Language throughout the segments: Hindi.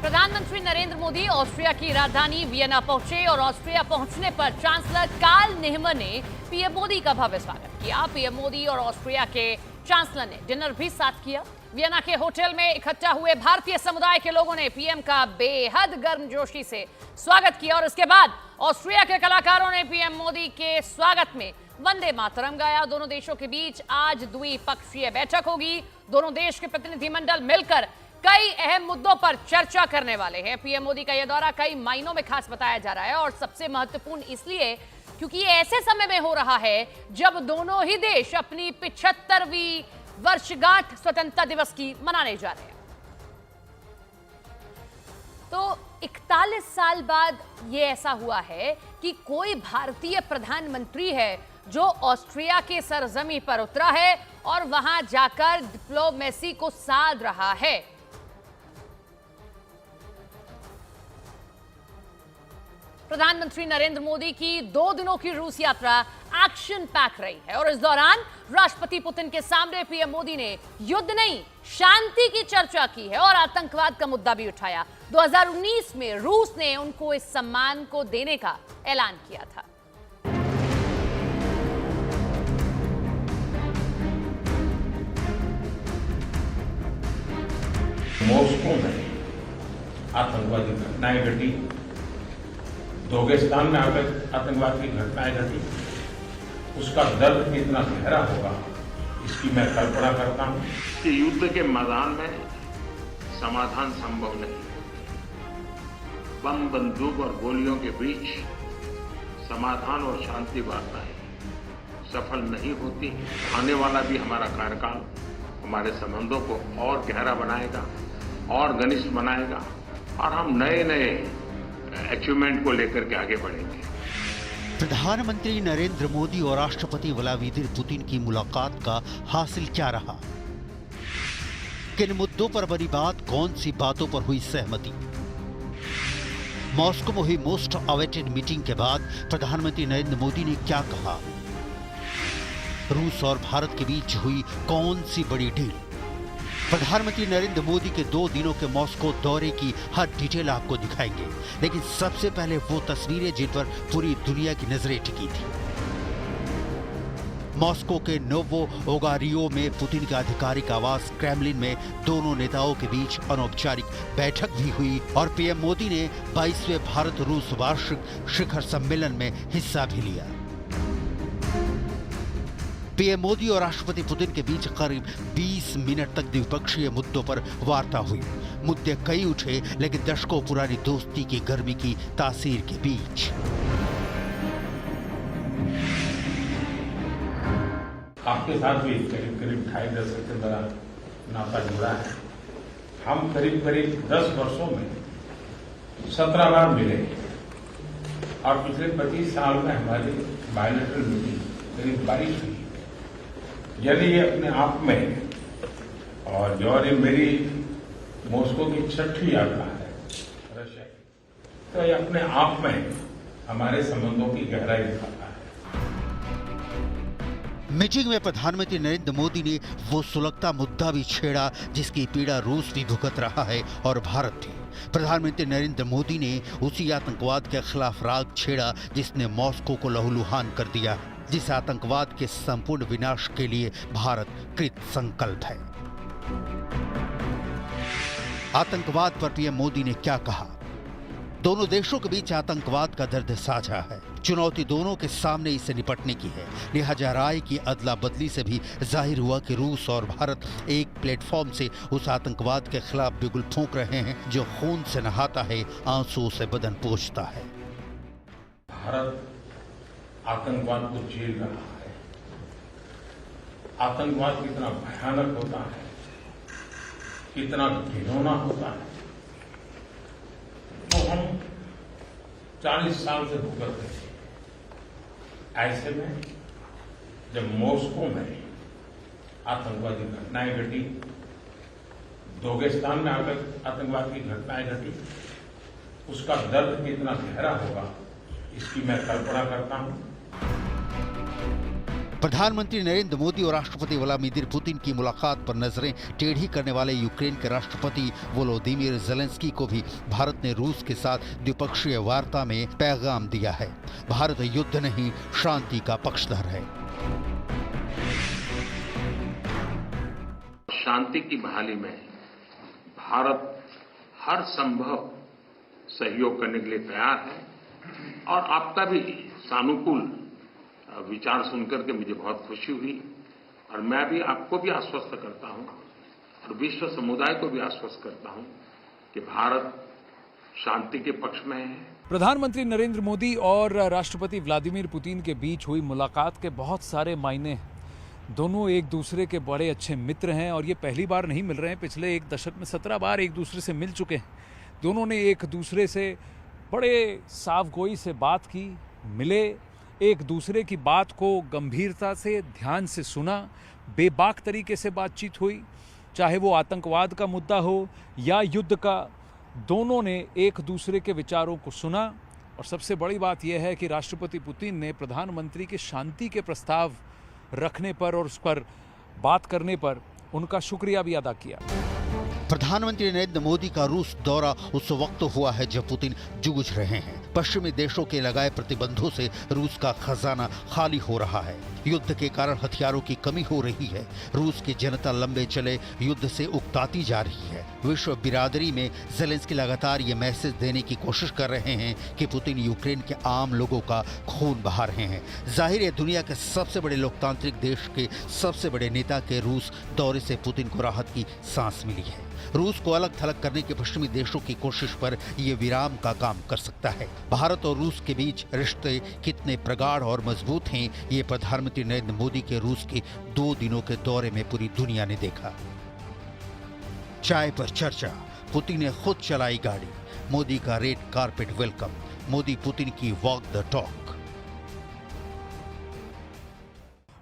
प्रधानमंत्री नरेंद्र मोदी ऑस्ट्रिया की राजधानी वियना पहुंचे और ऑस्ट्रिया पहुंचने पर चांसलर कार्ल नेहमर ने पीएम मोदी का भव्य स्वागत किया। पीएम मोदी और ऑस्ट्रिया के चांसलर ने डिनर भी साथ किया। वियना के होटल में इकट्ठा हुए भारतीय समुदाय के लोगों ने पीएम का बेहद गर्मजोशी से स्वागत किया और इसके बाद ऑस्ट्रिया के कलाकारों ने पीएम मोदी के स्वागत में वंदे मातरम गाया। दोनों देशों के बीच आज द्विपक्षीय बैठक होगी। दोनों देश के प्रतिनिधिमंडल मिलकर कई अहम मुद्दों पर चर्चा करने वाले हैं। पीएम मोदी का यह दौरा कई मायनों में खास बताया जा रहा है और सबसे महत्वपूर्ण इसलिए क्योंकि ये ऐसे समय में हो रहा है जब दोनों ही देश अपनी 75वीं वर्षगांठ स्वतंत्रता दिवस की मनाने जा रहे हैं। तो 41 साल बाद ये ऐसा हुआ है कि कोई भारतीय प्रधानमंत्री है जो ऑस्ट्रिया के सरजमी पर उतरा है और वहां जाकर डिप्लोमेसी को साध रहा है। प्रधानमंत्री नरेंद्र मोदी की 2 दिनों की रूस यात्रा एक्शन पैक रही है और इस दौरान राष्ट्रपति पुतिन के सामने पीएम मोदी ने युद्ध नहीं शांति की चर्चा की है और आतंकवाद का मुद्दा भी उठाया। 2019 में रूस ने उनको इस सम्मान को देने का ऐलान किया था। मॉस्को में आतंकवादी घटनाएं घटी, दागिस्तान में आतंकवाद की घटनाएं घटी, उसका दर्द कितना गहरा होगा इसकी मैं कल्पना करता हूं कि युद्ध के मैदान में समाधान संभव नहीं। बम, बंदूक और गोलियों के बीच समाधान और शांति वार्ताएं सफल नहीं होती। आने वाला भी हमारा कार्यकाल हमारे संबंधों को और गहरा बनाएगा और घनिष्ठ बनाएगा और हम नए नए अचीवमेंट को लेकर के आगे बढ़ेंगे। प्रधानमंत्री नरेंद्र मोदी और राष्ट्रपति व्लादिमीर पुतिन की मुलाकात का हासिल क्या रहा? किन मुद्दों पर बनी बात, कौन सी बातों पर हुई सहमति? मॉस्को में हुई मोस्ट अवेटेड मीटिंग के बाद प्रधानमंत्री नरेंद्र मोदी ने क्या कहा? रूस और भारत के बीच हुई कौन सी बड़ी डील? प्रधानमंत्री नरेंद्र मोदी के 2 दिनों के मॉस्को दौरे की हर डिटेल आपको दिखाएंगे, लेकिन सबसे पहले वो तस्वीरें जिन पर पूरी दुनिया की नजरें टिकी थी। मॉस्को के नोवो ओगारियो में पुतिन के आधिकारिक आवास क्रेमलिन में दोनों नेताओं के बीच अनौपचारिक बैठक भी हुई और पीएम मोदी ने 22वें भारत रूस वार्षिक शिखर सम्मेलन में हिस्सा भी लिया। पीएम मोदी और राष्ट्रपति पुतिन के बीच करीब 20 मिनट तक द्विपक्षीय मुद्दों पर वार्ता हुई। मुद्दे कई उठे, लेकिन दशकों पुरानी दोस्ती की गर्मी की तासीर के बीच आपके साथ भी करीब 2.5 दशक से बड़ा नाता जुड़ा है। हम करीब 10 वर्षों में 17 बार मिले और पिछले 25 साल में हमारी बायलैटरल मीटिंग करीब 22 हुई। यदि ये अपने आप में और जो ये मेरी मॉस्को की 6ठी यात्रा है रशिया की, तो ये अपने आप में हमारे संबंधों की गहराई दिखाता है। मीटिंग में प्रधानमंत्री नरेंद्र मोदी ने वो सुलगता मुद्दा भी छेड़ा जिसकी पीड़ा रूस भी भुगत रहा है और भारत भी। प्रधानमंत्री नरेंद्र मोदी ने उसी आतंकवाद के खिलाफ राग छेड़ा जिसने मॉस्को को लहूलुहान कर दिया है, जिस आतंकवाद के संपूर्ण विनाश के लिए भारत कृत संकल्प है। आतंकवाद पर पीएम मोदी ने क्या कहा? दोनों देशों के बीच आतंकवाद का दर्द साझा है। चुनौती दोनों के सामने इससे निपटने की है। लिहाजा राय की अदला बदली से भी जाहिर हुआ कि रूस और भारत एक प्लेटफॉर्म से उस आतंकवाद के खिलाफ बिगुल फूंक रहे हैं जो खून से नहाता है, आंसुओं से बदन पोंछता है। भारत आतंकवाद को झेल रहा है। आतंकवाद कितना भयानक होता है, कितना घिनौना होता है, तो हम 40 साल से भुगत रहे थे। ऐसे में जब मॉस्को में आतंकवादी घटनाएं घटी, दागिस्तान में आतंकवाद की घटनाएं घटी, उसका दर्द कितना गहरा होगा इसकी मैं कल्पना करता हूं। प्रधानमंत्री नरेंद्र मोदी और राष्ट्रपति व्लादिमीर पुतिन की मुलाकात पर नजरें टेढ़ी करने वाले यूक्रेन के राष्ट्रपति वोलोदिमीर ज़ेलेंस्की को भी भारत ने रूस के साथ द्विपक्षीय वार्ता में पैगाम दिया है। भारत युद्ध नहीं, शांति का पक्षधर है। शांति की बहाली में भारत हर संभव सहयोग करने के लिए तैयार है और आपका भी सानुकूल विचार सुनकर के मुझे बहुत खुशी हुई और मैं भी आपको भी आश्वस्त करता हूं और विश्व समुदाय को भी आश्वस्त करता हूं कि भारत शांति के पक्ष में है। प्रधानमंत्री नरेंद्र मोदी और राष्ट्रपति व्लादिमीर पुतिन के बीच हुई मुलाकात के बहुत सारे मायने हैं। दोनों एक दूसरे के बड़े अच्छे मित्र हैं और ये पहली बार नहीं मिल रहे हैं। पिछले एक दशक में 17 बार एक दूसरे से मिल चुके हैं। दोनों ने एक दूसरे से बड़े साफगोई से बात की, मिले, एक दूसरे की बात को गंभीरता से, ध्यान से सुना, बेबाक तरीके से बातचीत हुई, चाहे वो आतंकवाद का मुद्दा हो या युद्ध का। दोनों ने एक दूसरे के विचारों को सुना और सबसे बड़ी बात यह है कि राष्ट्रपति पुतिन ने प्रधानमंत्री के शांति के प्रस्ताव रखने पर और उस पर बात करने पर उनका शुक्रिया भी अदा किया। प्रधानमंत्री नरेंद्र मोदी का रूस दौरा उस वक्त हुआ है जब पुतिन जूझ रहे हैं। पश्चिमी देशों के लगाए प्रतिबंधों से रूस का खजाना खाली हो रहा है। युद्ध के कारण हथियारों की कमी हो रही है। रूस की जनता लंबे चले युद्ध से उकताती जा रही है। विश्व बिरादरी में ज़ेलेंस्की लगातार ये मैसेज देने की कोशिश कर रहे हैं कि पुतिन यूक्रेन के आम लोगों का खून बहा रहे हैं। जाहिर है दुनिया के सबसे बड़े लोकतांत्रिक देश के सबसे बड़े नेता के रूस दौरे से पुतिन को राहत की सांस मिली है। रूस को अलग थलग करने के पश्चिमी देशों की कोशिश पर यह विराम का काम कर सकता है। भारत और रूस के बीच रिश्ते कितने प्रगाढ़ और मजबूत हैं, ये प्रधानमंत्री नरेंद्र मोदी के रूस के 2 दिनों के दौरे में पूरी दुनिया ने देखा। चाय पर चर्चा, पुतिन ने खुद चलाई गाड़ी, मोदी का red carpet welcome, Modi Putin की walk the talk.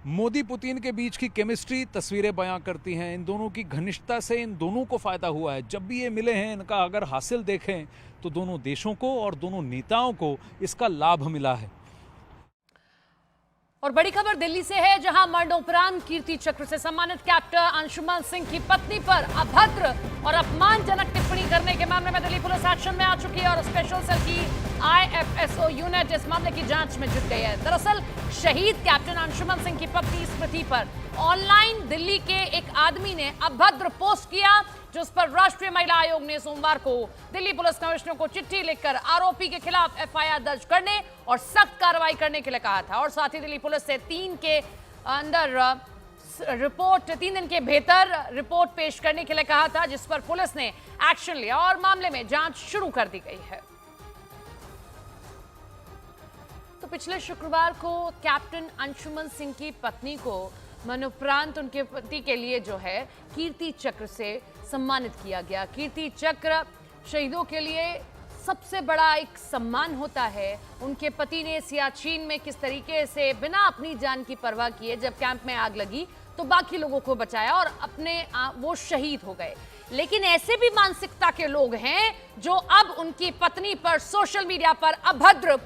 Modi Putin के बीच की केमिस्ट्री तस्वीरें बयां करती हैं। इन दोनों की घनिष्ठता से इन दोनों को फायदा हुआ है। जब भी ये मिले हैं, इनका अगर हासिल देखें तो दोनों देशों को और दोनों नेताओं को इसका लाभ मिला है। और बड़ी खबर दिल्ली से है, जहां मरणोपरांत कीर्ति चक्र से सम्मानित कैप्टन अंशुमन सिंह की पत्नी पर अभद्र और अपमानजनक टिप्पणी करने के मामले में दिल्ली पुलिस एक्शन में आ चुकी है और स्पेशल सेल की IFSO यूनिट इस मामले की जांच में जुट गई है। दरअसल शहीद कैप्टन अंशुमन सिंह की पत्नी स्मृति पर ऑनलाइन दिल्ली के एक आदमी ने अभद्र पोस्ट किया, जिस पर राष्ट्रीय महिला आयोग ने सोमवार को दिल्ली पुलिस कमिश्नर को चिट्ठी लिखकर आरोपी के खिलाफ FIR दर्ज करने और सख्त कार्रवाई करने के लिए कहा था और साथ ही दिल्ली पुलिस से 3 दिन के भीतर रिपोर्ट पेश करने के लिए कहा था, जिस पर पुलिस ने एक्शन लिया और मामले में जांच शुरू कर दी गई है। तो पिछले शुक्रवार को कैप्टन अंशुमन सिंह की पत्नी को मरणोपरांत उनके पति के लिए जो है कीर्ति चक्र से सम्मानित किया गया। कीर्ति चक्र शहीदों के लिए सबसे बड़ा एक सम्मान होता है। उनके पति ने सियाचिन में किस तरीके से बिना अपनी जान की परवाह किए जब कैंप में आग लगी तो बाकी लोगों को बचाया और वो शहीद हो गए। लेकिन ऐसे भी मानसिकता के लोग हैं जो अब उनकी पत्नी पर सोशल मीडिया पर अभद्र